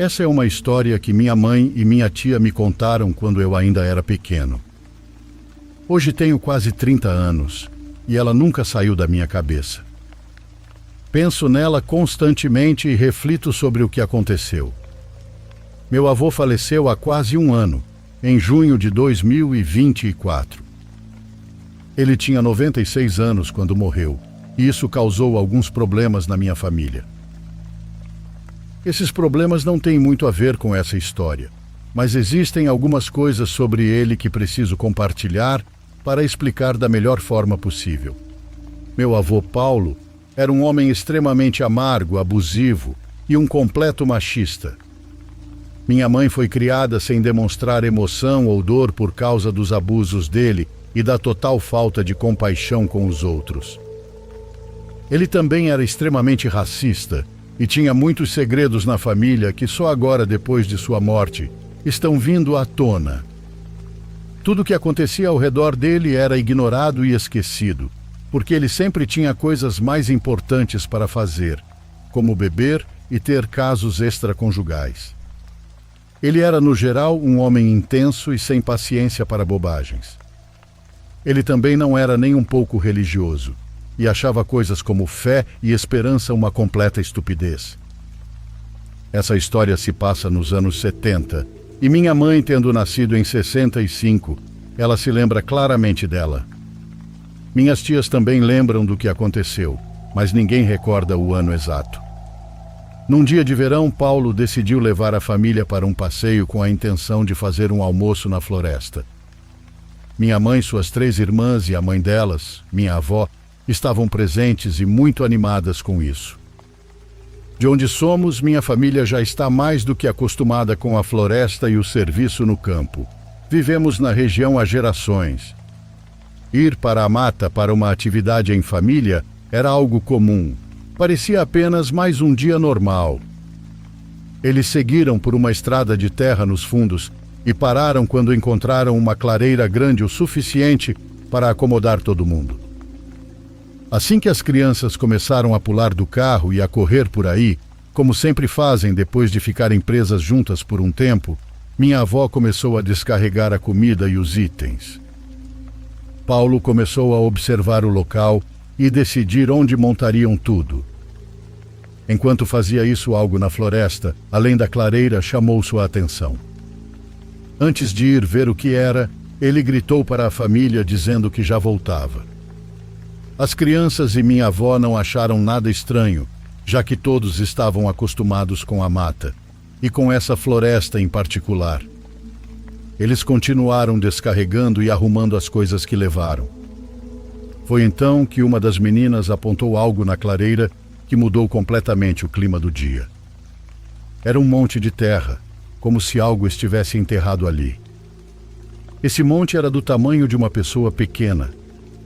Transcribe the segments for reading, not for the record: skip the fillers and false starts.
Essa é uma história que minha mãe e minha tia me contaram quando eu ainda era pequeno. Hoje tenho quase 30 anos e ela nunca saiu da minha cabeça. Penso nela constantemente e reflito sobre o que aconteceu. Meu avô faleceu há quase um ano, em junho de 2024. Ele tinha 96 anos quando morreu, e isso causou alguns problemas na minha família. Esses problemas não têm muito a ver com essa história, mas existem algumas coisas sobre ele que preciso compartilhar para explicar da melhor forma possível. Meu avô Paulo era um homem extremamente amargo, abusivo e um completo machista. Minha mãe foi criada sem demonstrar emoção ou dor por causa dos abusos dele e da total falta de compaixão com os outros. Ele também era extremamente racista e tinha muitos segredos na família que só agora, depois de sua morte, estão vindo à tona. Tudo o que acontecia ao redor dele era ignorado e esquecido, porque ele sempre tinha coisas mais importantes para fazer, como beber e ter casos extraconjugais. Ele era, no geral, um homem intenso e sem paciência para bobagens. Ele também não era nem um pouco religioso, e achava coisas como fé e esperança uma completa estupidez. Essa história se passa nos anos 70, e minha mãe, tendo nascido em 65, ela se lembra claramente dela. Minhas tias também lembram do que aconteceu, mas ninguém recorda o ano exato. Num dia de verão, Paulo decidiu levar a família para um passeio com a intenção de fazer um almoço na floresta. Minha mãe, suas 3 irmãs e a mãe delas, minha avó, estavam presentes e muito animadas com isso. De onde somos, minha família já está mais do que acostumada com a floresta e o serviço no campo. Vivemos na região há gerações. Ir para a mata para uma atividade em família era algo comum. Parecia apenas mais um dia normal. Eles seguiram por uma estrada de terra nos fundos e pararam quando encontraram uma clareira grande o suficiente para acomodar todo mundo. Assim que as crianças começaram a pular do carro e a correr por aí, como sempre fazem depois de ficarem presas juntas por um tempo, minha avó começou a descarregar a comida e os itens. Paulo começou a observar o local e decidir onde montariam tudo. Enquanto fazia isso, algo na floresta, além da clareira, chamou sua atenção. Antes de ir ver o que era, ele gritou para a família dizendo que já voltava. As crianças e minha avó não acharam nada estranho, já que todos estavam acostumados com a mata, e com essa floresta em particular. Eles continuaram descarregando e arrumando as coisas que levaram. Foi então que uma das meninas apontou algo na clareira que mudou completamente o clima do dia. Era um monte de terra, como se algo estivesse enterrado ali. Esse monte era do tamanho de uma pessoa pequena,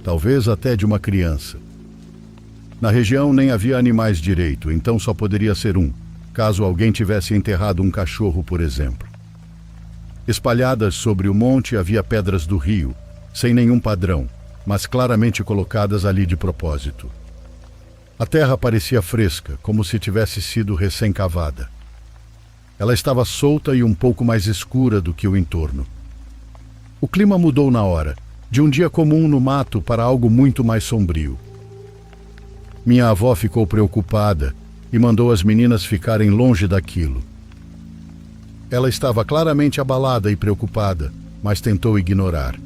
talvez até de uma criança. Na região nem havia animais direito, então só poderia ser um, caso alguém tivesse enterrado um cachorro, por exemplo. Espalhadas sobre o monte havia pedras do rio, sem nenhum padrão, mas claramente colocadas ali de propósito. A terra parecia fresca, como se tivesse sido recém-cavada. Ela estava solta e um pouco mais escura do que o entorno. O clima mudou na hora, de um dia comum no mato para algo muito mais sombrio. Minha avó ficou preocupada e mandou as meninas ficarem longe daquilo. Ela estava claramente abalada e preocupada, mas tentou ignorar.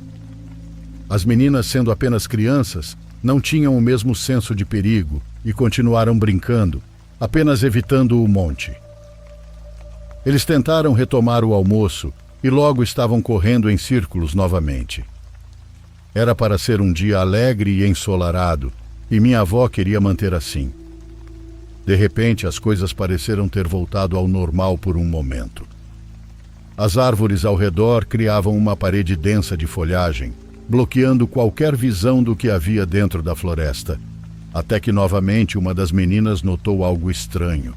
As meninas, sendo apenas crianças, não tinham o mesmo senso de perigo e continuaram brincando, apenas evitando o monte. Eles tentaram retomar o almoço e logo estavam correndo em círculos novamente. Era para ser um dia alegre e ensolarado, e minha avó queria manter assim. De repente, as coisas pareceram ter voltado ao normal por um momento. As árvores ao redor criavam uma parede densa de folhagem, bloqueando qualquer visão do que havia dentro da floresta, até que novamente uma das meninas notou algo estranho.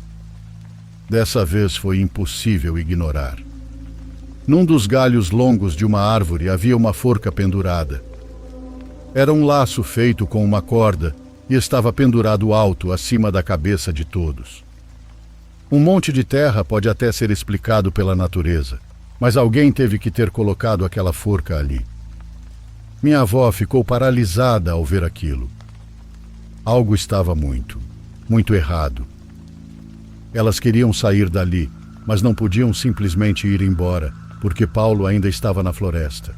Dessa vez foi impossível ignorar. Num dos galhos longos de uma árvore havia uma forca pendurada. Era um laço feito com uma corda e estava pendurado alto acima da cabeça de todos. Um monte de terra pode até ser explicado pela natureza, mas alguém teve que ter colocado aquela forca ali. Minha avó ficou paralisada ao ver aquilo. Algo estava muito errado. Elas queriam sair dali, mas não podiam simplesmente ir embora, porque Paulo ainda estava na floresta.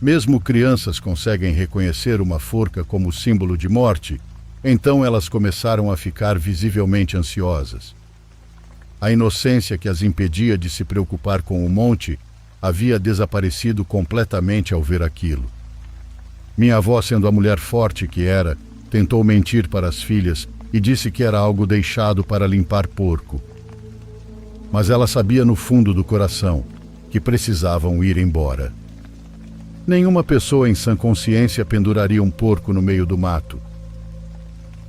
Mesmo crianças conseguem reconhecer uma forca como símbolo de morte, então elas começaram a ficar visivelmente ansiosas. A inocência que as impedia de se preocupar com o monte havia desaparecido completamente ao ver aquilo. Minha avó, sendo a mulher forte que era, tentou mentir para as filhas e disse que era algo deixado para limpar porco. Mas ela sabia no fundo do coração que precisavam ir embora. Nenhuma pessoa em sã consciência penduraria um porco no meio do mato.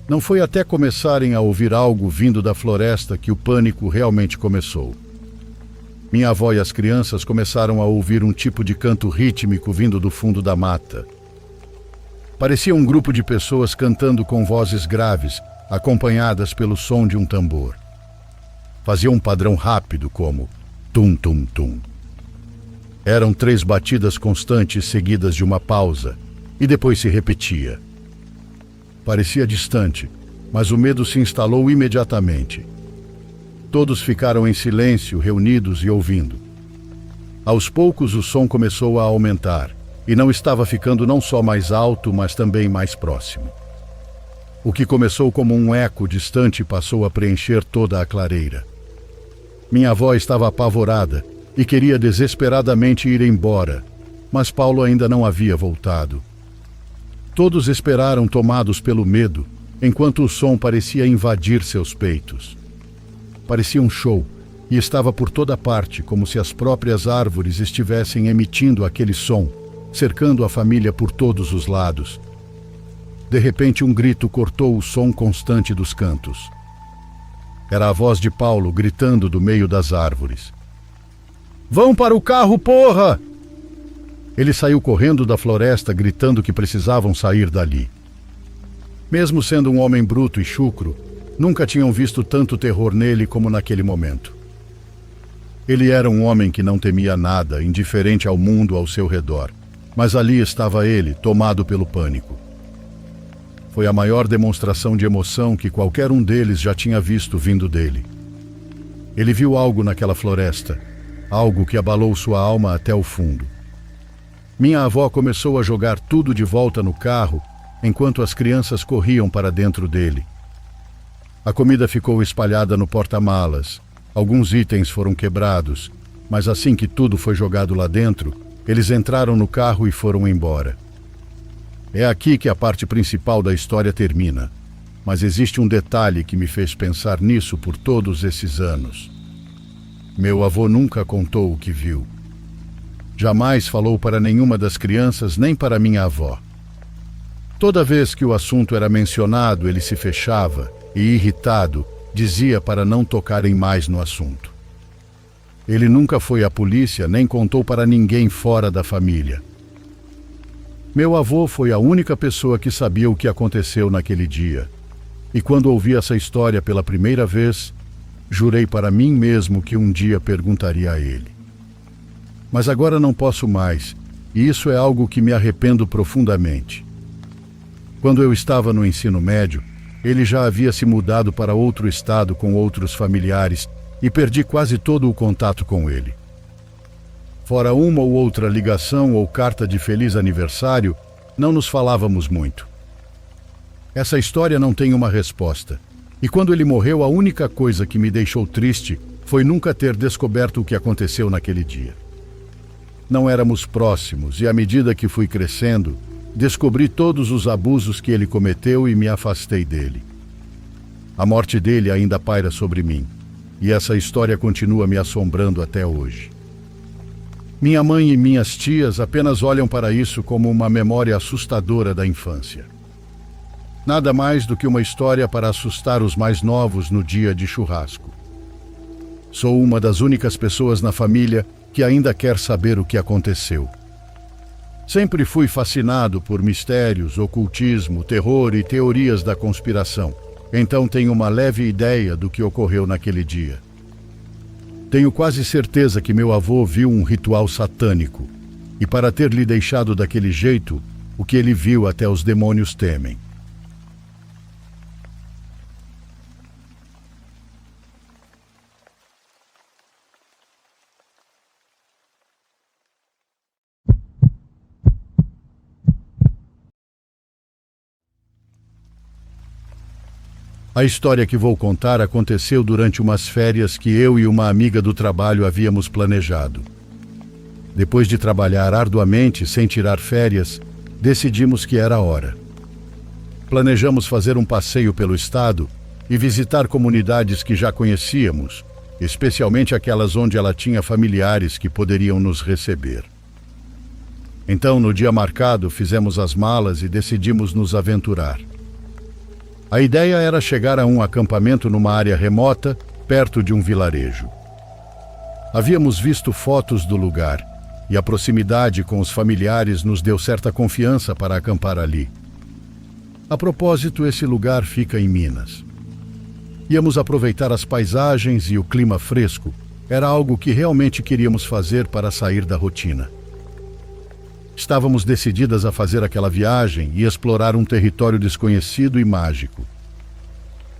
Não foi até começarem a ouvir algo vindo da floresta que o pânico realmente começou. Minha avó e as crianças começaram a ouvir um tipo de canto rítmico vindo do fundo da mata. Parecia um grupo de pessoas cantando com vozes graves, acompanhadas pelo som de um tambor. Fazia um padrão rápido como tum-tum-tum. Eram 3 batidas constantes seguidas de uma pausa, e depois se repetia. Parecia distante, mas o medo se instalou imediatamente. Todos ficaram em silêncio, reunidos e ouvindo. Aos poucos o som começou a aumentar, e não estava ficando não só mais alto, mas também mais próximo. O que começou como um eco distante passou a preencher toda a clareira. Minha avó estava apavorada e queria desesperadamente ir embora, mas Paulo ainda não havia voltado. Todos esperaram tomados pelo medo, enquanto o som parecia invadir seus peitos. Parecia um show, e estava por toda parte, como se as próprias árvores estivessem emitindo aquele som, cercando a família por todos os lados. De repente, um grito cortou o som constante dos cantos. Era a voz de Paulo gritando do meio das árvores. "Vão para o carro, porra!" Ele saiu correndo da floresta, gritando que precisavam sair dali. Mesmo sendo um homem bruto e chucro, nunca tinham visto tanto terror nele como naquele momento. Ele era um homem que não temia nada, indiferente ao mundo ao seu redor, mas ali estava ele, tomado pelo pânico. Foi a maior demonstração de emoção que qualquer um deles já tinha visto vindo dele. Ele viu algo naquela floresta, algo que abalou sua alma até o fundo. Minha avó começou a jogar tudo de volta no carro, enquanto as crianças corriam para dentro dele. A comida ficou espalhada no porta-malas, alguns itens foram quebrados, mas assim que tudo foi jogado lá dentro, eles entraram no carro e foram embora. É aqui que a parte principal da história termina, mas existe um detalhe que me fez pensar nisso por todos esses anos. Meu avô nunca contou o que viu. Jamais falou para nenhuma das crianças, nem para minha avó. Toda vez que o assunto era mencionado, ele se fechava e, irritado, dizia para não tocarem mais no assunto. Ele nunca foi à polícia, nem contou para ninguém fora da família. Meu avô foi a única pessoa que sabia o que aconteceu naquele dia. E quando ouvi essa história pela primeira vez, jurei para mim mesmo que um dia perguntaria a ele. Mas agora não posso mais, e isso é algo que me arrependo profundamente. Quando eu estava no ensino médio, ele já havia se mudado para outro estado com outros familiares e perdi quase todo o contato com ele. Fora uma ou outra ligação ou carta de feliz aniversário, não nos falávamos muito. Essa história não tem uma resposta, e quando ele morreu, a única coisa que me deixou triste foi nunca ter descoberto o que aconteceu naquele dia. Não éramos próximos e, à medida que fui crescendo, descobri todos os abusos que ele cometeu e me afastei dele. A morte dele ainda paira sobre mim, e essa história continua me assombrando até hoje. Minha mãe e minhas tias apenas olham para isso como uma memória assustadora da infância. Nada mais do que uma história para assustar os mais novos no dia de churrasco. Sou uma das únicas pessoas na família que ainda quer saber o que aconteceu. Sempre fui fascinado por mistérios, ocultismo, terror e teorias da conspiração, então tenho uma leve ideia do que ocorreu naquele dia. Tenho quase certeza que meu avô viu um ritual satânico, e para ter lhe deixado daquele jeito, o que ele viu até os demônios temem. A história que vou contar aconteceu durante umas férias que eu e uma amiga do trabalho havíamos planejado. Depois de trabalhar arduamente, sem tirar férias, decidimos que era a hora. Planejamos fazer um passeio pelo estado e visitar comunidades que já conhecíamos, especialmente aquelas onde ela tinha familiares que poderiam nos receber. Então, no dia marcado, fizemos as malas e decidimos nos aventurar. A ideia era chegar a um acampamento numa área remota, perto de um vilarejo. Havíamos visto fotos do lugar, e a proximidade com os familiares nos deu certa confiança para acampar ali. A propósito, esse lugar fica em Minas. Íamos aproveitar as paisagens e o clima fresco. Era algo que realmente queríamos fazer para sair da rotina. Estávamos decididas a fazer aquela viagem e explorar um território desconhecido e mágico.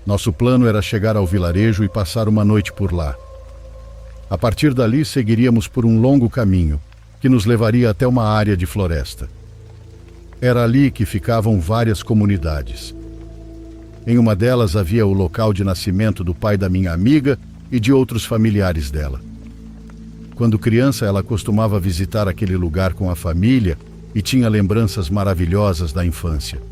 Nosso plano era chegar ao vilarejo e passar uma noite por lá. A partir dali, seguiríamos por um longo caminho, que nos levaria até uma área de floresta. Era ali que ficavam várias comunidades. Em uma delas havia o local de nascimento do pai da minha amiga e de outros familiares dela. Quando criança, ela costumava visitar aquele lugar com a família e tinha lembranças maravilhosas da infância.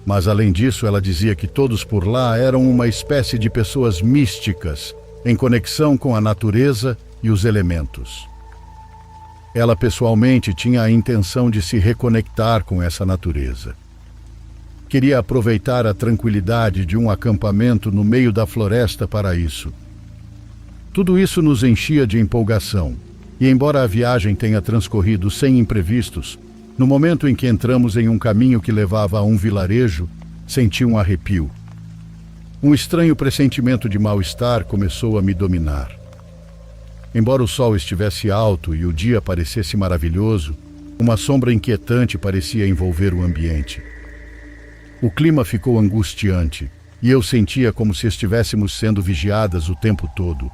Mas, além disso, ela dizia que todos por lá eram uma espécie de pessoas místicas, em conexão com a natureza e os elementos. Ela, pessoalmente, tinha a intenção de se reconectar com essa natureza. Queria aproveitar a tranquilidade de um acampamento no meio da floresta para isso. Tudo isso nos enchia de empolgação, e embora a viagem tenha transcorrido sem imprevistos, no momento em que entramos em um caminho que levava a um vilarejo, senti um arrepio. Um estranho pressentimento de mal-estar começou a me dominar. Embora o sol estivesse alto e o dia parecesse maravilhoso, uma sombra inquietante parecia envolver o ambiente. O clima ficou angustiante, e eu sentia como se estivéssemos sendo vigiadas o tempo todo.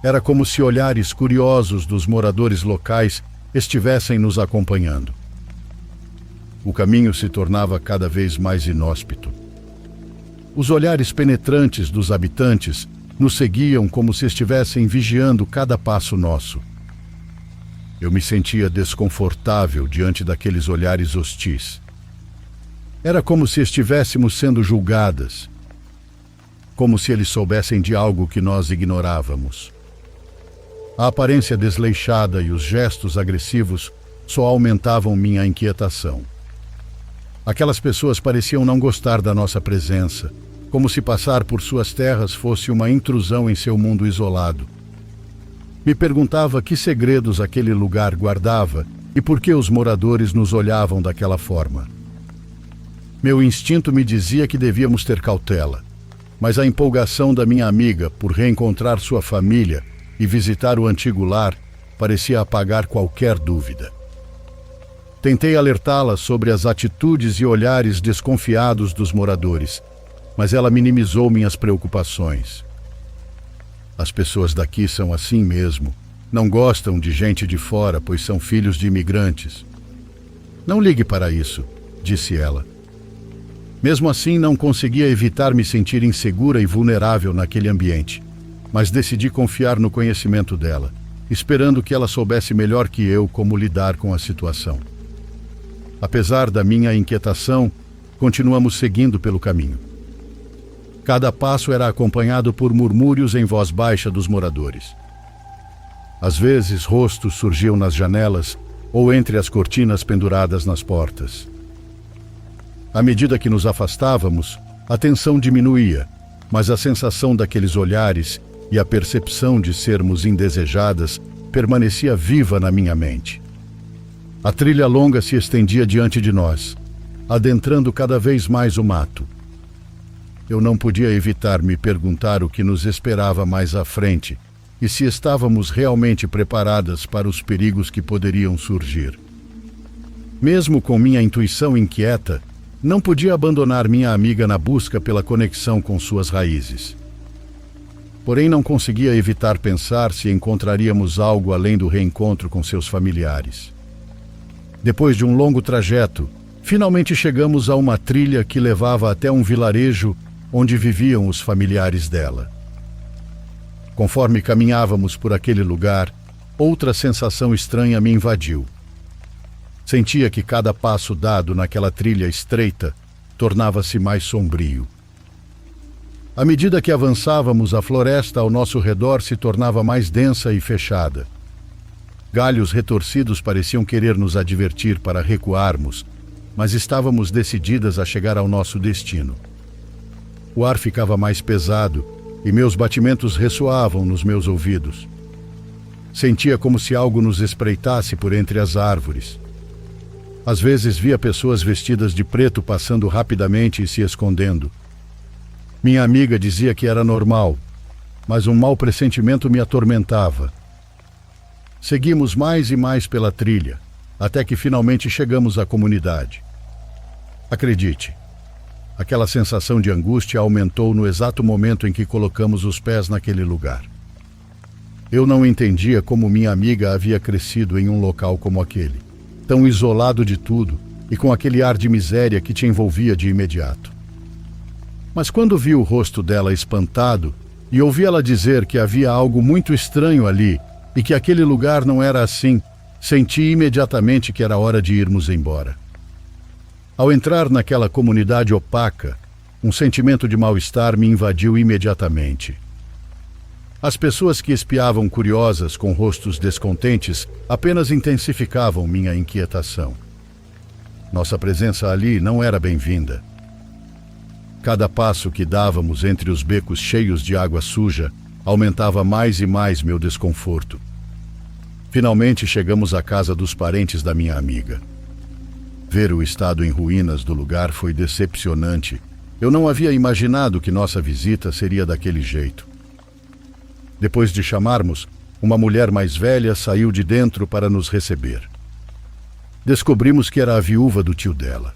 Era como se olhares curiosos dos moradores locais estivessem nos acompanhando. O caminho se tornava cada vez mais inóspito. Os olhares penetrantes dos habitantes nos seguiam como se estivessem vigiando cada passo nosso. Eu me sentia desconfortável diante daqueles olhares hostis. Era como se estivéssemos sendo julgadas, como se eles soubessem de algo que nós ignorávamos. A aparência desleixada e os gestos agressivos só aumentavam minha inquietação. Aquelas pessoas pareciam não gostar da nossa presença, como se passar por suas terras fosse uma intrusão em seu mundo isolado. Me perguntava que segredos aquele lugar guardava e por que os moradores nos olhavam daquela forma. Meu instinto me dizia que devíamos ter cautela, mas a empolgação da minha amiga por reencontrar sua família e visitar o antigo lar parecia apagar qualquer dúvida. Tentei alertá-la sobre as atitudes e olhares desconfiados dos moradores, mas ela minimizou minhas preocupações. As pessoas daqui são assim mesmo. Não gostam de gente de fora, pois são filhos de imigrantes. Não ligue para isso, disse ela. Mesmo assim, não conseguia evitar me sentir insegura e vulnerável naquele ambiente, mas decidi confiar no conhecimento dela, esperando que ela soubesse melhor que eu como lidar com a situação. Apesar da minha inquietação, continuamos seguindo pelo caminho. Cada passo era acompanhado por murmúrios em voz baixa dos moradores. Às vezes, rostos surgiam nas janelas ou entre as cortinas penduradas nas portas. À medida que nos afastávamos, a tensão diminuía, mas a sensação daqueles olhares e a percepção de sermos indesejadas permanecia viva na minha mente. A trilha longa se estendia diante de nós, adentrando cada vez mais o mato. eu não podia evitar me perguntar o que nos esperava mais à frente e se estávamos realmente preparadas para os perigos que poderiam surgir. Mesmo com minha intuição inquieta, não podia abandonar minha amiga na busca pela conexão com suas raízes. Porém, não conseguia evitar pensar se encontraríamos algo além do reencontro com seus familiares. Depois de um longo trajeto, finalmente chegamos a uma trilha que levava até um vilarejo onde viviam os familiares dela. Conforme caminhávamos por aquele lugar, outra sensação estranha me invadiu. Sentia que cada passo dado naquela trilha estreita tornava-se mais sombrio. À medida que avançávamos, a floresta ao nosso redor se tornava mais densa e fechada. Galhos retorcidos pareciam querer nos advertir para recuarmos, mas estávamos decididas a chegar ao nosso destino. O ar ficava mais pesado e meus batimentos ressoavam nos meus ouvidos. Sentia como se algo nos espreitasse por entre as árvores. Às vezes via pessoas vestidas de preto passando rapidamente e se escondendo. Minha amiga dizia que era normal, mas um mau pressentimento me atormentava. Seguimos mais e mais pela trilha, até que finalmente chegamos à comunidade. Acredite, aquela sensação de angústia aumentou no exato momento em que colocamos os pés naquele lugar. Eu não entendia como minha amiga havia crescido em um local como aquele, tão isolado de tudo e com aquele ar de miséria que te envolvia de imediato. Mas quando vi o rosto dela espantado e ouvi ela dizer que havia algo muito estranho ali e que aquele lugar não era assim, senti imediatamente que era hora de irmos embora. Ao entrar naquela comunidade opaca, um sentimento de mal-estar me invadiu imediatamente. As pessoas que espiavam curiosas com rostos descontentes apenas intensificavam minha inquietação. Nossa presença ali não era bem-vinda. Cada passo que dávamos entre os becos cheios de água suja aumentava mais e mais meu desconforto. Finalmente chegamos à casa dos parentes da minha amiga. Ver o estado em ruínas do lugar foi decepcionante. Eu não havia imaginado que nossa visita seria daquele jeito. Depois de chamarmos, uma mulher mais velha saiu de dentro para nos receber. Descobrimos que era a viúva do tio dela.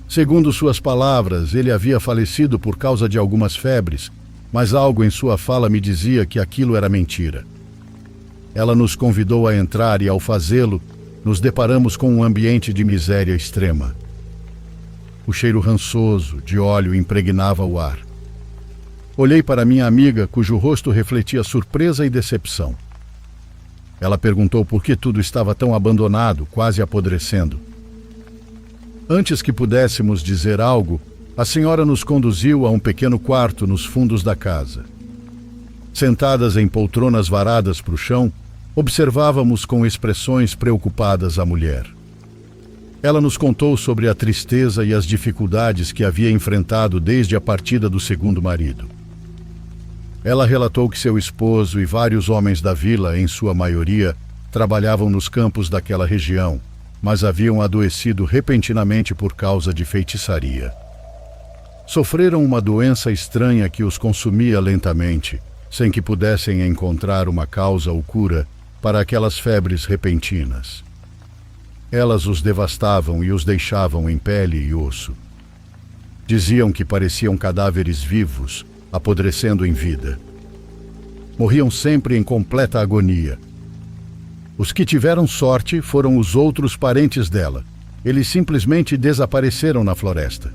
Segundo suas palavras, ele havia falecido por causa de algumas febres, mas algo em sua fala me dizia que aquilo era mentira. Ela nos convidou a entrar e, ao fazê-lo, nos deparamos com um ambiente de miséria extrema. O cheiro rançoso de óleo impregnava o ar. Olhei para minha amiga, cujo rosto refletia surpresa e decepção. Ela perguntou por que tudo estava tão abandonado, quase apodrecendo. Antes que pudéssemos dizer algo, a senhora nos conduziu a um pequeno quarto nos fundos da casa. Sentadas em poltronas varadas para o chão, observávamos com expressões preocupadas a mulher. Ela nos contou sobre a tristeza e as dificuldades que havia enfrentado desde a partida do segundo marido. Ela relatou que seu esposo e vários homens da vila, em sua maioria, trabalhavam nos campos daquela região, mas haviam adoecido repentinamente por causa de feitiçaria. Sofreram uma doença estranha que os consumia lentamente, sem que pudessem encontrar uma causa ou cura para aquelas febres repentinas. Elas os devastavam e os deixavam em pele e osso. Diziam que pareciam cadáveres vivos, apodrecendo em vida. Morriam sempre em completa agonia. Os que tiveram sorte foram os outros parentes dela. Eles simplesmente desapareceram na floresta.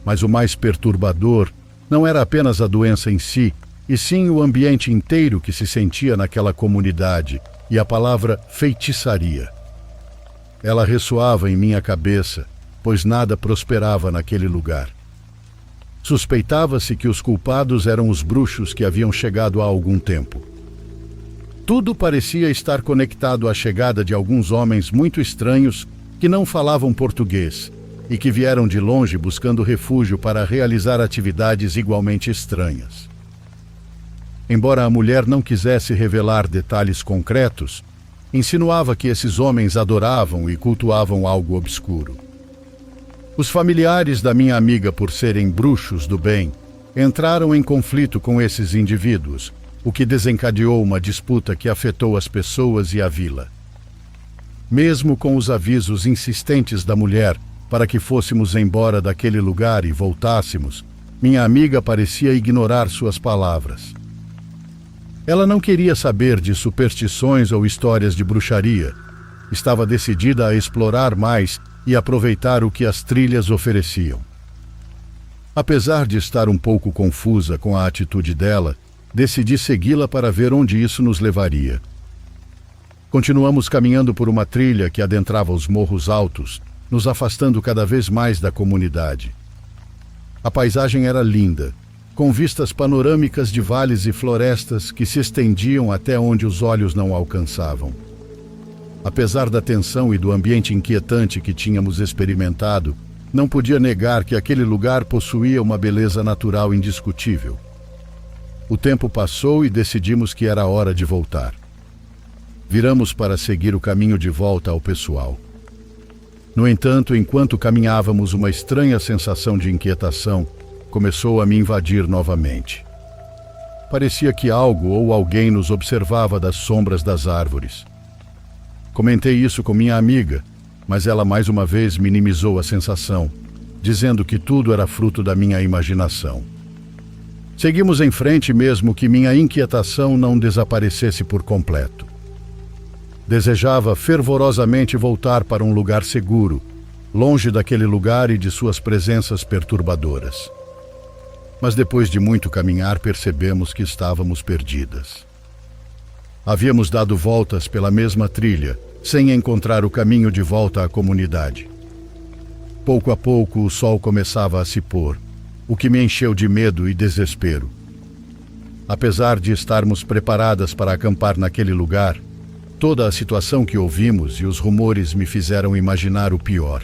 Mas o mais perturbador não era apenas a doença em si, e sim o ambiente inteiro que se sentia naquela comunidade e a palavra feitiçaria. Ela ressoava em minha cabeça, pois nada prosperava naquele lugar. Suspeitava-se que os culpados eram os bruxos que haviam chegado há algum tempo. Tudo parecia estar conectado à chegada de alguns homens muito estranhos que não falavam português e que vieram de longe buscando refúgio para realizar atividades igualmente estranhas. Embora a mulher não quisesse revelar detalhes concretos, insinuava que esses homens adoravam e cultuavam algo obscuro. Os familiares da minha amiga, por serem bruxos do bem, entraram em conflito com esses indivíduos, o que desencadeou uma disputa que afetou as pessoas e a vila. Mesmo com os avisos insistentes da mulher para que fôssemos embora daquele lugar e voltássemos, minha amiga parecia ignorar suas palavras. Ela não queria saber de superstições ou histórias de bruxaria. Estava decidida a explorar mais e aproveitar o que as trilhas ofereciam. Apesar de estar um pouco confusa com a atitude dela, decidi segui-la para ver onde isso nos levaria. Continuamos caminhando por uma trilha que adentrava os morros altos, nos afastando cada vez mais da comunidade. A paisagem era linda, com vistas panorâmicas de vales e florestas que se estendiam até onde os olhos não alcançavam. Apesar da tensão e do ambiente inquietante que tínhamos experimentado, não podia negar que aquele lugar possuía uma beleza natural indiscutível. O tempo passou e decidimos que era hora de voltar. Viramos para seguir o caminho de volta ao pessoal. No entanto, enquanto caminhávamos, uma estranha sensação de inquietação começou a me invadir novamente. Parecia que algo ou alguém nos observava das sombras das árvores. Comentei isso com minha amiga, mas ela mais uma vez minimizou a sensação, dizendo que tudo era fruto da minha imaginação. Seguimos em frente mesmo que minha inquietação não desaparecesse por completo. Desejava fervorosamente voltar para um lugar seguro, longe daquele lugar e de suas presenças perturbadoras. Mas depois de muito caminhar, percebemos que estávamos perdidas. Havíamos dado voltas pela mesma trilha, sem encontrar o caminho de volta à comunidade. Pouco a pouco, o sol começava a se pôr, o que me encheu de medo e desespero. Apesar de estarmos preparadas para acampar naquele lugar, toda a situação que ouvimos e os rumores me fizeram imaginar o pior.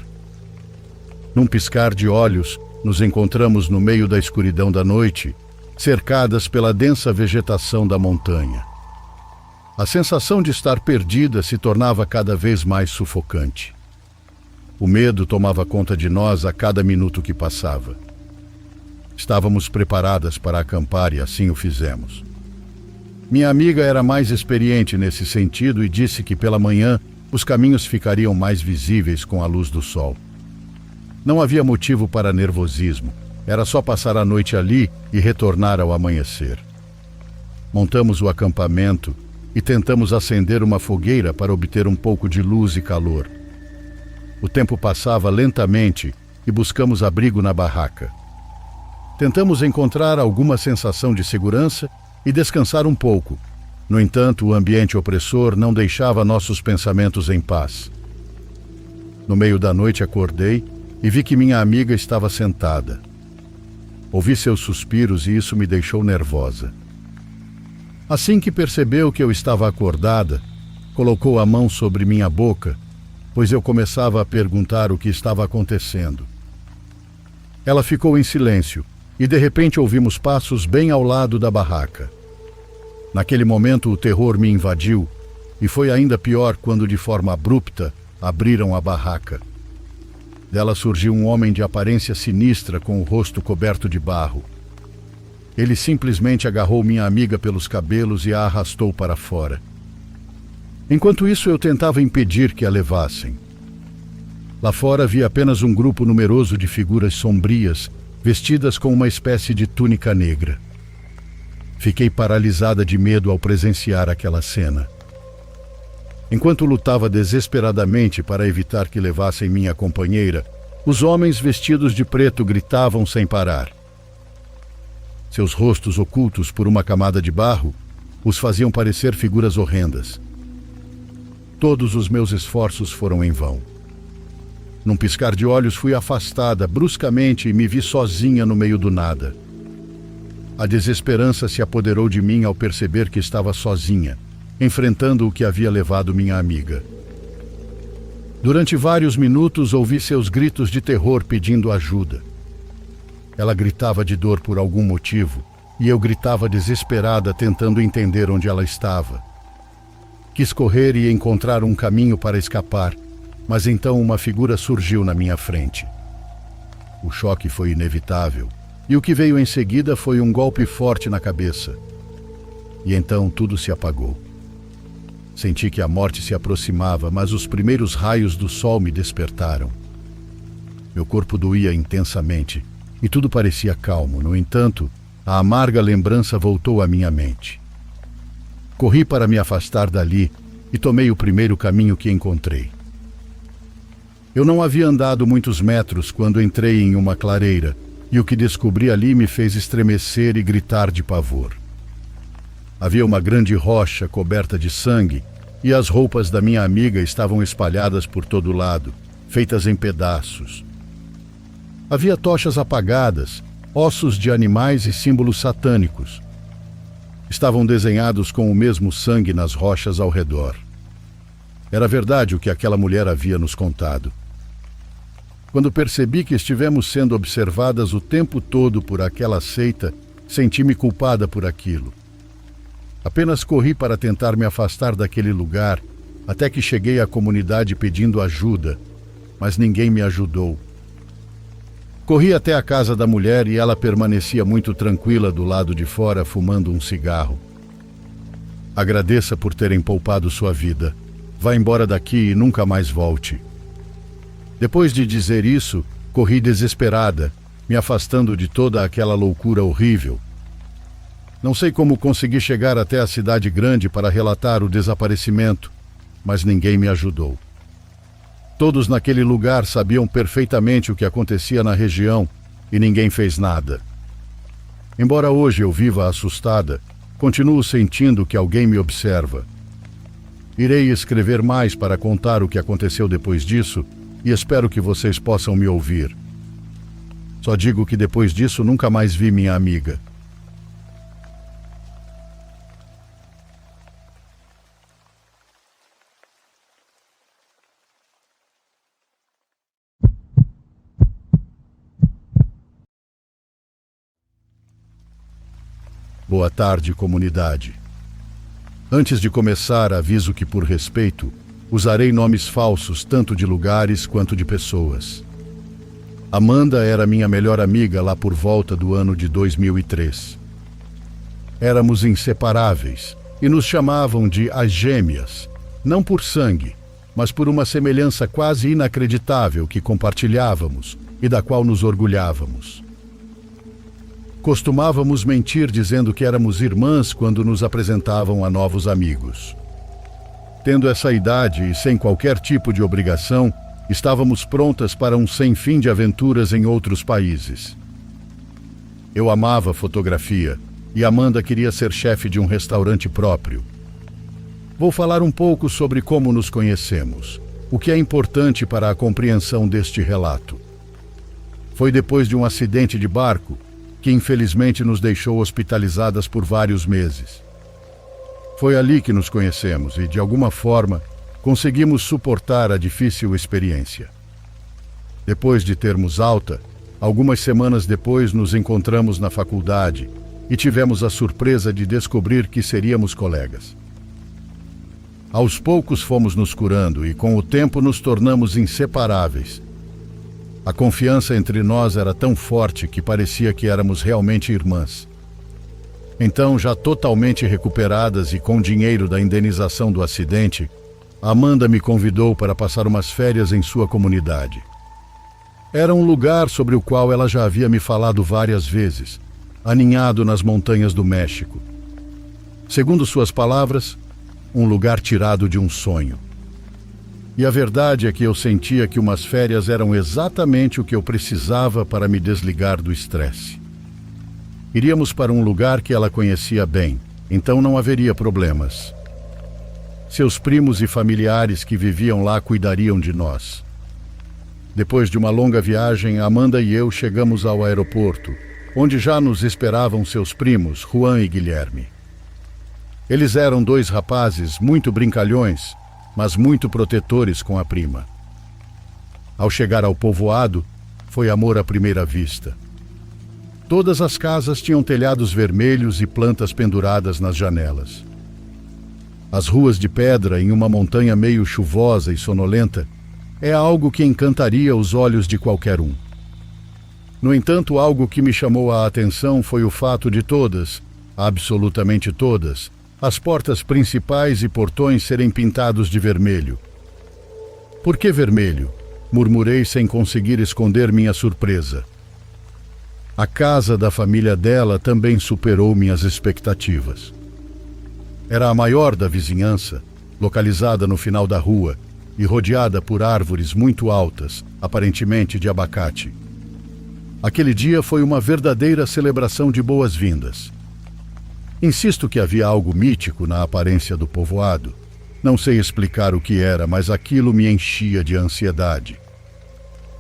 Num piscar de olhos, nos encontramos no meio da escuridão da noite, cercadas pela densa vegetação da montanha. A sensação de estar perdida se tornava cada vez mais sufocante. O medo tomava conta de nós a cada minuto que passava. Estávamos preparadas para acampar e assim o fizemos. Minha amiga era mais experiente nesse sentido e disse que pela manhã os caminhos ficariam mais visíveis com a luz do sol. Não havia motivo para nervosismo, era só passar a noite ali e retornar ao amanhecer. Montamos o acampamento e tentamos acender uma fogueira para obter um pouco de luz e calor. O tempo passava lentamente e buscamos abrigo na barraca. Tentamos encontrar alguma sensação de segurança e descansar um pouco. No entanto, o ambiente opressor não deixava nossos pensamentos em paz. No meio da noite acordei e vi que minha amiga estava sentada. Ouvi seus suspiros e isso me deixou nervosa. Assim que percebeu que eu estava acordada, colocou a mão sobre minha boca, pois eu começava a perguntar o que estava acontecendo. Ela ficou em silêncio e de repente ouvimos passos bem ao lado da barraca. Naquele momento o terror me invadiu e foi ainda pior quando de forma abrupta abriram a barraca. Dela surgiu um homem de aparência sinistra com o rosto coberto de barro. Ele simplesmente agarrou minha amiga pelos cabelos e a arrastou para fora. Enquanto isso, eu tentava impedir que a levassem. Lá fora havia apenas um grupo numeroso de figuras sombrias, vestidas com uma espécie de túnica negra. Fiquei paralisada de medo ao presenciar aquela cena. Enquanto lutava desesperadamente para evitar que levassem minha companheira, os homens vestidos de preto gritavam sem parar. Seus rostos ocultos por uma camada de barro os faziam parecer figuras horrendas. Todos os meus esforços foram em vão. Num piscar de olhos fui afastada bruscamente e me vi sozinha no meio do nada. A desesperança se apoderou de mim ao perceber que estava sozinha, enfrentando o que havia levado minha amiga. Durante vários minutos ouvi seus gritos de terror pedindo ajuda. Ela gritava de dor por algum motivo e eu gritava desesperada tentando entender onde ela estava. Quis correr e encontrar um caminho para escapar, mas então uma figura surgiu na minha frente. O choque foi inevitável, e o que veio em seguida foi um golpe forte na cabeça. E então tudo se apagou. Senti que a morte se aproximava, mas os primeiros raios do sol me despertaram. Meu corpo doía intensamente, e tudo parecia calmo. No entanto, a amarga lembrança voltou à minha mente. Corri para me afastar dali e tomei o primeiro caminho que encontrei. Eu não havia andado muitos metros quando entrei em uma clareira, e o que descobri ali me fez estremecer e gritar de pavor. Havia uma grande rocha coberta de sangue, e as roupas da minha amiga estavam espalhadas por todo lado, feitas em pedaços. Havia tochas apagadas, ossos de animais e símbolos satânicos. Estavam desenhados com o mesmo sangue nas rochas ao redor. Era verdade o que aquela mulher havia nos contado. Quando percebi que estivemos sendo observadas o tempo todo por aquela seita, senti-me culpada por aquilo. Apenas corri para tentar me afastar daquele lugar, até que cheguei à comunidade pedindo ajuda, mas ninguém me ajudou. Corri até a casa da mulher e ela permanecia muito tranquila do lado de fora, fumando um cigarro. Agradeça por terem poupado sua vida. Vá embora daqui e nunca mais volte. Depois de dizer isso, corri desesperada, me afastando de toda aquela loucura horrível. Não sei como consegui chegar até a cidade grande para relatar o desaparecimento, mas ninguém me ajudou. Todos naquele lugar sabiam perfeitamente o que acontecia na região e ninguém fez nada. Embora hoje eu viva assustada, continuo sentindo que alguém me observa. Irei escrever mais para contar o que aconteceu depois disso e espero que vocês possam me ouvir. Só digo que depois disso nunca mais vi minha amiga. Boa tarde, comunidade. Antes de começar, aviso que, por respeito, usarei nomes falsos tanto de lugares quanto de pessoas. Amanda era minha melhor amiga lá por volta do ano de 2003. Éramos inseparáveis e nos chamavam de as gêmeas, não por sangue, mas por uma semelhança quase inacreditável que compartilhávamos e da qual nos orgulhávamos. Costumávamos mentir dizendo que éramos irmãs quando nos apresentavam a novos amigos. Tendo essa idade e sem qualquer tipo de obrigação, estávamos prontas para um sem fim de aventuras em outros países. Eu amava fotografia e Amanda queria ser chefe de um restaurante próprio. Vou falar um pouco sobre como nos conhecemos, o que é importante para a compreensão deste relato. Foi depois de um acidente de barco que infelizmente nos deixou hospitalizadas por vários meses. Foi ali que nos conhecemos e, de alguma forma, conseguimos suportar a difícil experiência. Depois de termos alta, algumas semanas depois nos encontramos na faculdade e tivemos a surpresa de descobrir que seríamos colegas. Aos poucos fomos nos curando e, com o tempo, nos tornamos inseparáveis. A confiança entre nós era tão forte que parecia que éramos realmente irmãs. Então, já totalmente recuperadas e com dinheiro da indenização do acidente, Amanda me convidou para passar umas férias em sua comunidade. Era um lugar sobre o qual ela já havia me falado várias vezes, aninhado nas montanhas do México. Segundo suas palavras, um lugar tirado de um sonho. E a verdade é que eu sentia que umas férias eram exatamente o que eu precisava para me desligar do estresse. Iríamos para um lugar que ela conhecia bem, então não haveria problemas. Seus primos e familiares que viviam lá cuidariam de nós. Depois de uma longa viagem, Amanda e eu chegamos ao aeroporto, onde já nos esperavam seus primos, Juan e Guilherme. Eles eram dois rapazes muito brincalhões, mas muito protetores com a prima. Ao chegar ao povoado, foi amor à primeira vista. Todas as casas tinham telhados vermelhos e plantas penduradas nas janelas. As ruas de pedra em uma montanha meio chuvosa e sonolenta é algo que encantaria os olhos de qualquer um. No entanto, algo que me chamou a atenção foi o fato de todas, absolutamente todas, as portas principais e portões serem pintados de vermelho. Por que vermelho? Murmurei sem conseguir esconder minha surpresa. A casa da família dela também superou minhas expectativas. Era a maior da vizinhança, localizada no final da rua e rodeada por árvores muito altas, aparentemente de abacate. Aquele dia foi uma verdadeira celebração de boas-vindas. Insisto que havia algo mítico na aparência do povoado. Não sei explicar o que era, mas aquilo me enchia de ansiedade.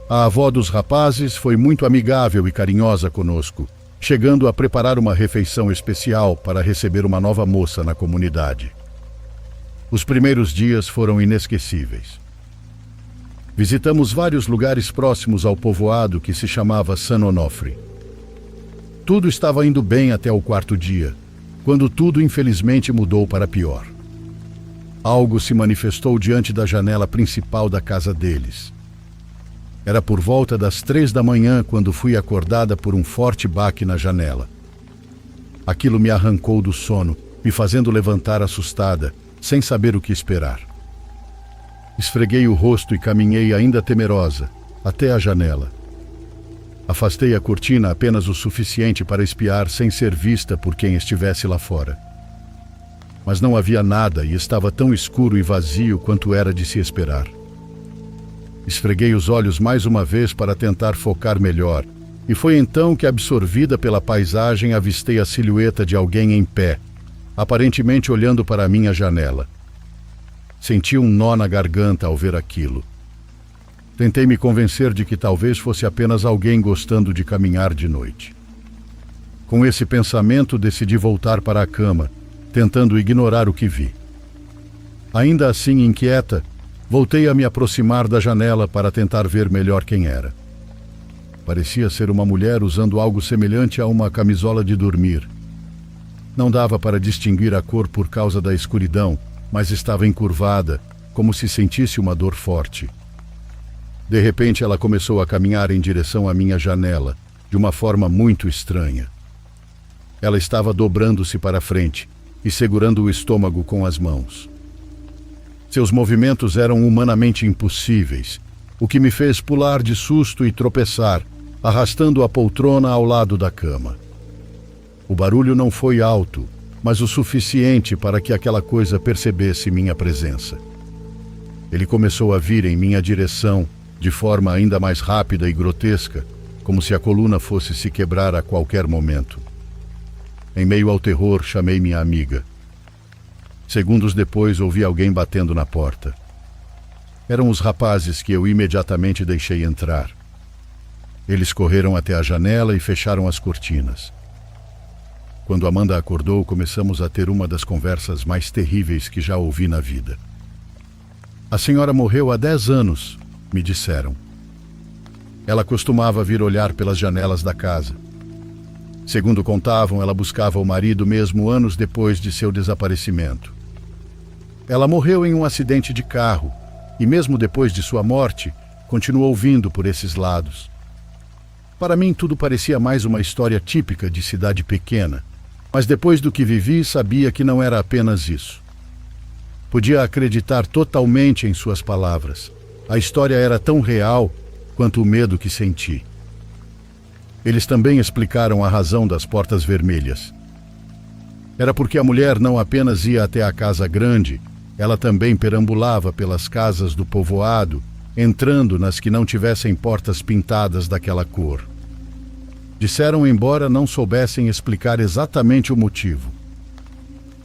A avó dos rapazes foi muito amigável e carinhosa conosco, chegando a preparar uma refeição especial para receber uma nova moça na comunidade. Os primeiros dias foram inesquecíveis. Visitamos vários lugares próximos ao povoado que se chamava San Onofre. Tudo estava indo bem até o quarto dia, quando tudo infelizmente mudou para pior. Algo se manifestou diante da janela principal da casa deles. Era por volta das 3 da manhã quando fui acordada por um forte baque na janela. Aquilo me arrancou do sono, me fazendo levantar assustada, sem saber o que esperar. Esfreguei o rosto e caminhei ainda temerosa, até a janela. Afastei a cortina apenas o suficiente para espiar sem ser vista por quem estivesse lá fora. Mas não havia nada e estava tão escuro e vazio quanto era de se esperar. Esfreguei os olhos mais uma vez para tentar focar melhor, e foi então que, absorvida pela paisagem, avistei a silhueta de alguém em pé, aparentemente olhando para a minha janela. Senti um nó na garganta ao ver aquilo. Tentei me convencer de que talvez fosse apenas alguém gostando de caminhar de noite. Com esse pensamento, decidi voltar para a cama, tentando ignorar o que vi. Ainda assim inquieta, voltei a me aproximar da janela para tentar ver melhor quem era. Parecia ser uma mulher usando algo semelhante a uma camisola de dormir. Não dava para distinguir a cor por causa da escuridão, mas estava encurvada, como se sentisse uma dor forte. De repente, ela começou a caminhar em direção à minha janela, de uma forma muito estranha. Ela estava dobrando-se para frente e segurando o estômago com as mãos. Seus movimentos eram humanamente impossíveis, o que me fez pular de susto e tropeçar, arrastando a poltrona ao lado da cama. O barulho não foi alto, mas o suficiente para que aquela coisa percebesse minha presença. Ele começou a vir em minha direção, de forma ainda mais rápida e grotesca, como se a coluna fosse se quebrar a qualquer momento. Em meio ao terror, chamei minha amiga. Segundos depois, ouvi alguém batendo na porta. Eram os rapazes que eu imediatamente deixei entrar. Eles correram até a janela e fecharam as cortinas. Quando Amanda acordou, começamos a ter uma das conversas mais terríveis que já ouvi na vida. A senhora morreu há 10 anos, me disseram. Ela costumava vir olhar pelas janelas da casa. Segundo contavam, ela buscava o marido mesmo anos depois de seu desaparecimento. Ela morreu em um acidente de carro e, mesmo depois de sua morte, continuou vindo por esses lados. Para mim, tudo parecia mais uma história típica de cidade pequena, mas depois do que vivi, sabia que não era apenas isso. Podia acreditar totalmente em suas palavras. A história era tão real quanto o medo que senti. Eles também explicaram a razão das portas vermelhas. Era porque a mulher não apenas ia até a casa grande, ela também perambulava pelas casas do povoado, entrando nas que não tivessem portas pintadas daquela cor. Disseram embora não soubessem explicar exatamente o motivo.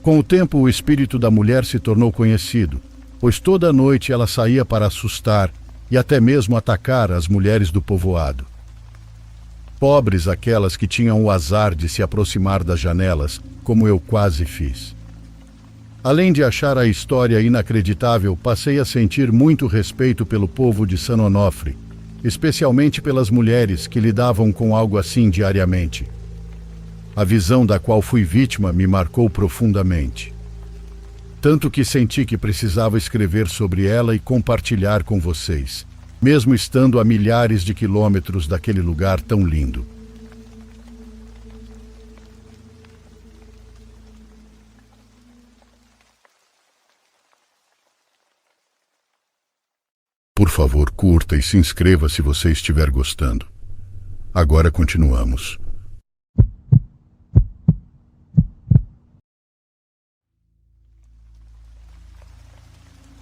Com o tempo, o espírito da mulher se tornou conhecido, pois toda noite ela saía para assustar e até mesmo atacar as mulheres do povoado. Pobres aquelas que tinham o azar de se aproximar das janelas, como eu quase fiz. Além de achar a história inacreditável, passei a sentir muito respeito pelo povo de San Onofre, especialmente pelas mulheres que lidavam com algo assim diariamente. A visão da qual fui vítima me marcou profundamente. Tanto que senti que precisava escrever sobre ela e compartilhar com vocês. mesmo estando a milhares de quilômetros daquele lugar tão lindo. Por favor, curta e se inscreva se você estiver gostando. Agora continuamos.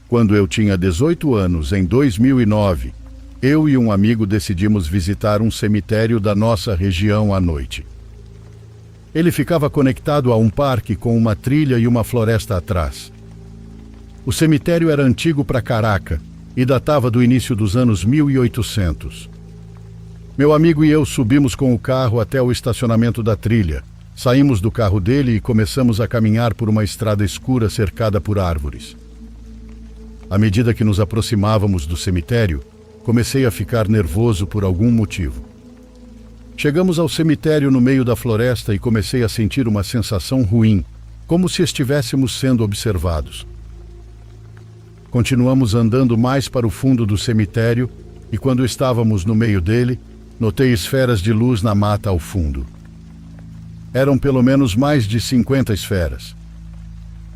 Quando eu tinha 18 anos, em 2009, eu e um amigo decidimos visitar um cemitério da nossa região à noite. Ele ficava conectado a um parque com uma trilha e uma floresta atrás. O cemitério era antigo pra caraca e datava do início dos anos 1800. Meu amigo e eu subimos com o carro até o estacionamento da trilha, saímos do carro dele e começamos a caminhar por uma estrada escura cercada por árvores. À medida que nos aproximávamos do cemitério, comecei a ficar nervoso por algum motivo. Chegamos ao cemitério no meio da floresta e comecei a sentir uma sensação ruim, como se estivéssemos sendo observados. Continuamos andando mais para o fundo do cemitério e quando estávamos no meio dele, notei esferas de luz na mata ao fundo. Eram pelo menos mais de 50 esferas.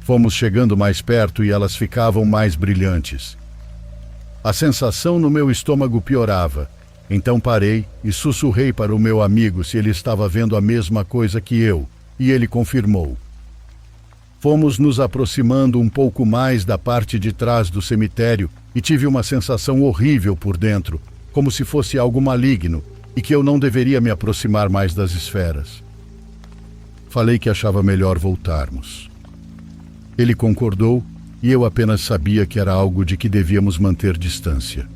Fomos chegando mais perto e elas ficavam mais brilhantes. A sensação no meu estômago piorava, então parei e sussurrei para o meu amigo se ele estava vendo a mesma coisa que eu, e ele confirmou. Fomos nos aproximando um pouco mais da parte de trás do cemitério e tive uma sensação horrível por dentro, como se fosse algo maligno e que eu não deveria me aproximar mais das esferas. Falei que achava melhor voltarmos. Ele concordou e eu apenas sabia que era algo de que devíamos manter distância.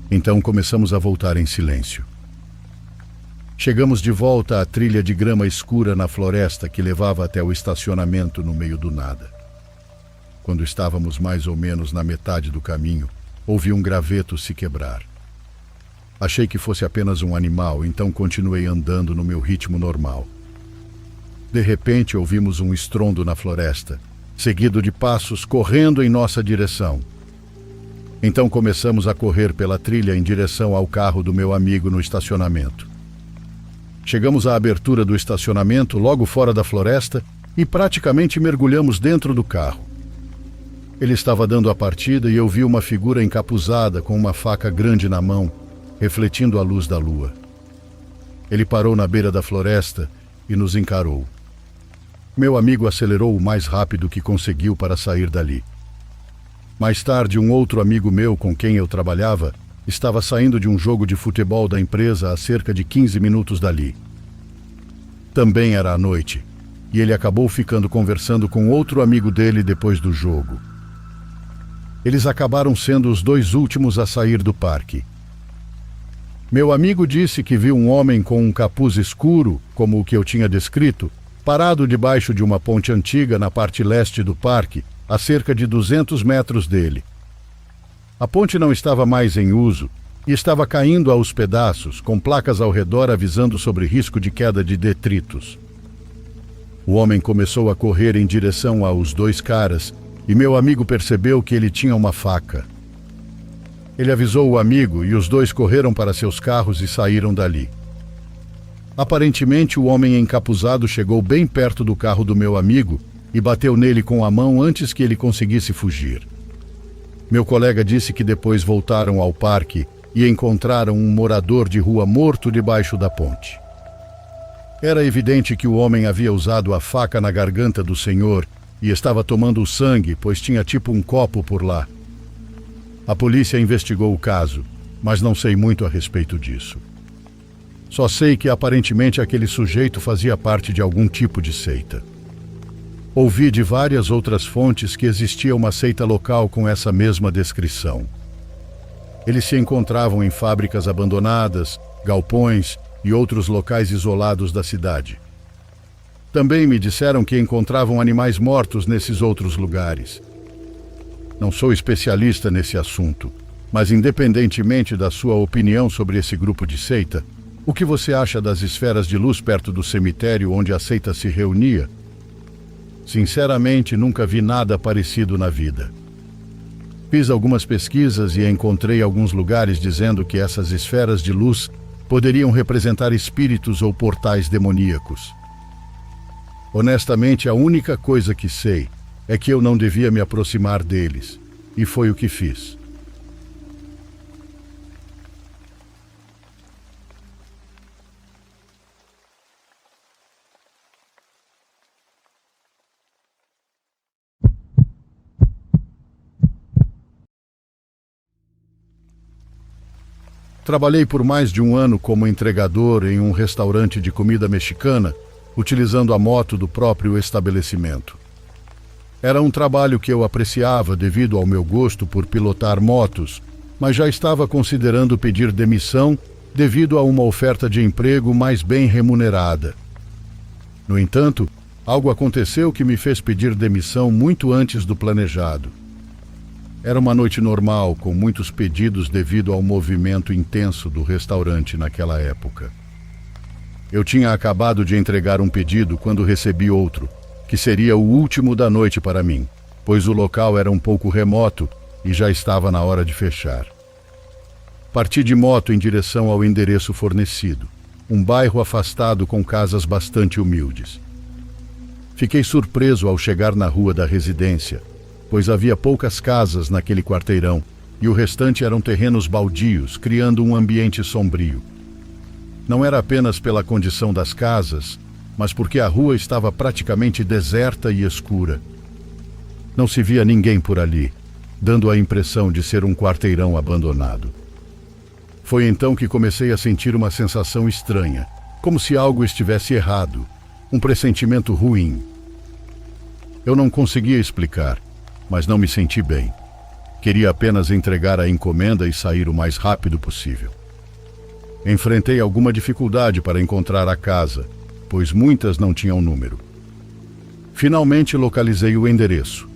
Então começamos a voltar em silêncio. Chegamos de volta à trilha de grama escura na floresta que levava até o estacionamento no meio do nada. Quando estávamos mais ou menos na metade do caminho, ouvi um graveto se quebrar. Achei que fosse apenas um animal, então continuei andando no meu ritmo normal. De repente, ouvimos um estrondo na floresta, seguido de passos correndo em nossa direção. Então começamos a correr pela trilha em direção ao carro do meu amigo no estacionamento. Chegamos à abertura do estacionamento, logo fora da floresta, e praticamente mergulhamos dentro do carro. Ele estava dando a partida e eu vi uma figura encapuzada com uma faca grande na mão, refletindo a luz da lua. Ele parou na beira da floresta e nos encarou. Meu amigo acelerou o mais rápido que conseguiu para sair dali. Mais tarde, um outro amigo meu com quem eu trabalhava estava saindo de um jogo de futebol da empresa a cerca de 15 minutos dali. Também era à noite, e ele acabou ficando conversando com outro amigo dele depois do jogo. Eles acabaram sendo os dois últimos a sair do parque. Meu amigo disse que viu um homem com um capuz escuro, como o que eu tinha descrito, parado debaixo de uma ponte antiga na parte leste do parque, a cerca de 200 metros dele. A ponte não estava mais em uso e estava caindo aos pedaços, com placas ao redor avisando sobre risco de queda de detritos. O homem começou a correr em direção aos dois caras e meu amigo percebeu que ele tinha uma faca. Ele avisou o amigo e os dois correram para seus carros e saíram dali. Aparentemente, o homem encapuzado chegou bem perto do carro do meu amigo e bateu nele com a mão antes que ele conseguisse fugir. Meu colega disse que depois voltaram ao parque e encontraram um morador de rua morto debaixo da ponte. Era evidente que o homem havia usado a faca na garganta do senhor e estava tomando o sangue, pois tinha tipo um copo por lá. A polícia investigou o caso, mas não sei muito a respeito disso. Só sei que aparentemente aquele sujeito fazia parte de algum tipo de seita. Ouvi de várias outras fontes que existia uma seita local com essa mesma descrição. Eles se encontravam em fábricas abandonadas, galpões e outros locais isolados da cidade. Também me disseram que encontravam animais mortos nesses outros lugares. Não sou especialista nesse assunto, mas independentemente da sua opinião sobre esse grupo de seita, o que você acha das esferas de luz perto do cemitério onde a seita se reunia? Sinceramente, nunca vi nada parecido na vida. Fiz algumas pesquisas e encontrei alguns lugares dizendo que essas esferas de luz poderiam representar espíritos ou portais demoníacos. Honestamente, a única coisa que sei é que eu não devia me aproximar deles, e foi o que fiz. Trabalhei por mais de um ano como entregador em um restaurante de comida mexicana, utilizando a moto do próprio estabelecimento. Era um trabalho que eu apreciava devido ao meu gosto por pilotar motos, mas já estava considerando pedir demissão devido a uma oferta de emprego mais bem remunerada. No entanto, algo aconteceu que me fez pedir demissão muito antes do planejado. Era uma noite normal, com muitos pedidos devido ao movimento intenso do restaurante naquela época. Eu tinha acabado de entregar um pedido quando recebi outro, que seria o último da noite para mim, pois o local era um pouco remoto e já estava na hora de fechar. Parti de moto em direção ao endereço fornecido, um bairro afastado com casas bastante humildes. Fiquei surpreso ao chegar na rua da residência, pois havia poucas casas naquele quarteirão e o restante eram terrenos baldios, criando um ambiente sombrio. Não era apenas pela condição das casas, mas porque a rua estava praticamente deserta e escura. Não se via ninguém por ali, dando a impressão de ser um quarteirão abandonado. Foi então que comecei a sentir uma sensação estranha, como se algo estivesse errado, um pressentimento ruim. Eu não conseguia explicar, mas não me senti bem. Queria apenas entregar a encomenda e sair o mais rápido possível. Enfrentei alguma dificuldade para encontrar a casa, pois muitas não tinham número. Finalmente localizei o endereço.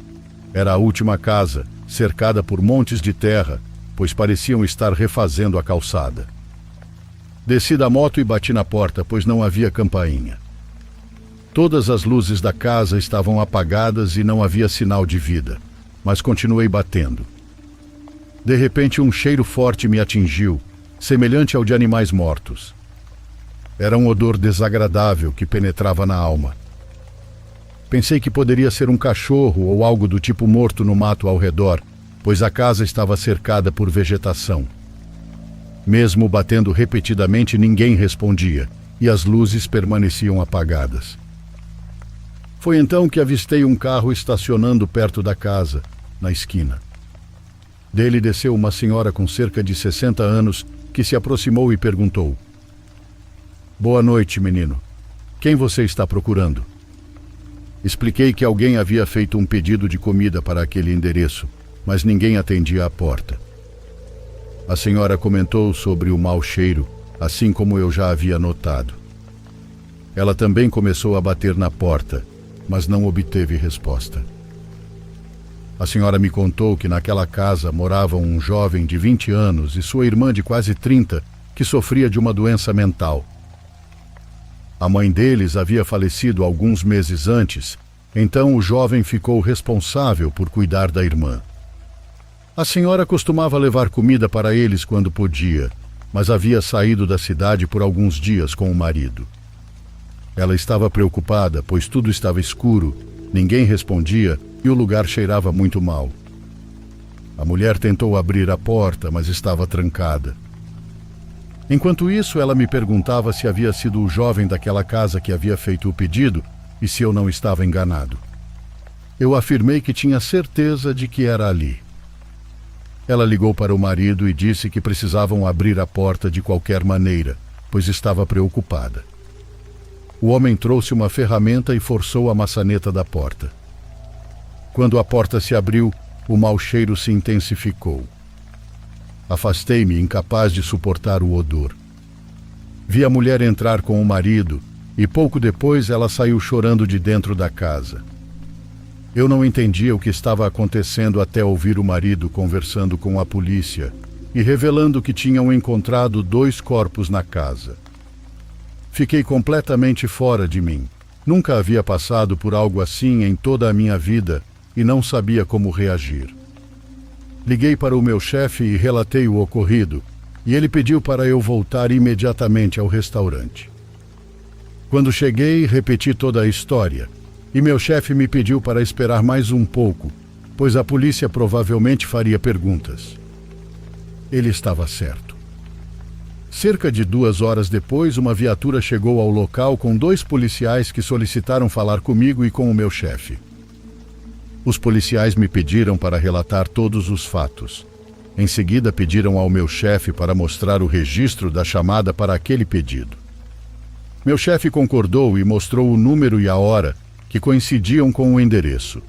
Era a última casa, cercada por montes de terra, pois pareciam estar refazendo a calçada. Desci da moto e bati na porta, pois não havia campainha. Todas as luzes da casa estavam apagadas e não havia sinal de vida, mas continuei batendo. De repente, um cheiro forte me atingiu, semelhante ao de animais mortos. Era um odor desagradável que penetrava na alma. Pensei que poderia ser um cachorro ou algo do tipo morto no mato ao redor, pois a casa estava cercada por vegetação. Mesmo batendo repetidamente, ninguém respondia, e as luzes permaneciam apagadas. Foi então que avistei um carro estacionando perto da casa, na esquina. Dele desceu uma senhora com cerca de 60 anos, que se aproximou e perguntou: "Boa noite, menino. Quem você está procurando?" Expliquei que alguém havia feito um pedido de comida para aquele endereço, mas ninguém atendia à porta. A senhora comentou sobre o mau cheiro, assim como eu já havia notado. Ela também começou a bater na porta, mas não obteve resposta. A senhora me contou que naquela casa morava um jovem de 20 anos e sua irmã de quase 30, que sofria de uma doença mental. A mãe deles havia falecido alguns meses antes, então o jovem ficou responsável por cuidar da irmã. A senhora costumava levar comida para eles quando podia, mas havia saído da cidade por alguns dias com o marido. Ela estava preocupada, pois tudo estava escuro, ninguém respondia e o lugar cheirava muito mal. A mulher tentou abrir a porta, mas estava trancada. Enquanto isso, ela me perguntava se havia sido o jovem daquela casa que havia feito o pedido e se eu não estava enganado. Eu afirmei que tinha certeza de que era ali. Ela ligou para o marido e disse que precisavam abrir a porta de qualquer maneira, pois estava preocupada. O homem trouxe uma ferramenta e forçou a maçaneta da porta. Quando a porta se abriu, o mau cheiro se intensificou. Afastei-me, incapaz de suportar o odor. Vi a mulher entrar com o marido e pouco depois ela saiu chorando de dentro da casa. Eu não entendia o que estava acontecendo até ouvir o marido conversando com a polícia e revelando que tinham encontrado 2 corpos na casa. Fiquei completamente fora de mim. Nunca havia passado por algo assim em toda a minha vida e não sabia como reagir. Liguei para o meu chefe e relatei o ocorrido, e ele pediu para eu voltar imediatamente ao restaurante. Quando cheguei, repeti toda a história, e meu chefe me pediu para esperar mais um pouco, pois a polícia provavelmente faria perguntas. Ele estava certo. Cerca de 2 horas depois, uma viatura chegou ao local com 2 policiais que solicitaram falar comigo e com o meu chefe. Os policiais me pediram para relatar todos os fatos. Em seguida, pediram ao meu chefe para mostrar o registro da chamada para aquele pedido. Meu chefe concordou e mostrou o número e a hora, que coincidiam com o endereço.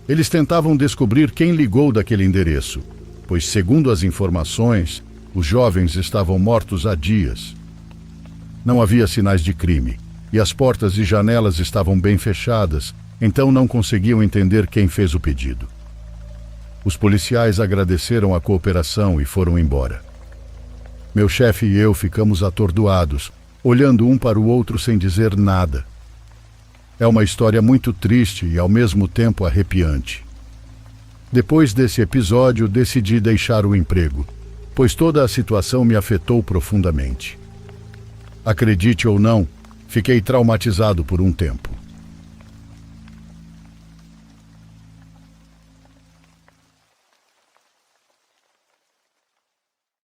Eles tentavam descobrir quem ligou daquele endereço, pois, segundo as informações, os jovens estavam mortos há dias. Não havia sinais de crime, e as portas e janelas estavam bem fechadas, então não conseguiam entender quem fez o pedido. Os policiais agradeceram a cooperação e foram embora. Meu chefe e eu ficamos atordoados, olhando um para o outro sem dizer nada. É uma história muito triste e ao mesmo tempo arrepiante. Depois desse episódio, decidi deixar o emprego, pois toda a situação me afetou profundamente. Acredite ou não, fiquei traumatizado por um tempo.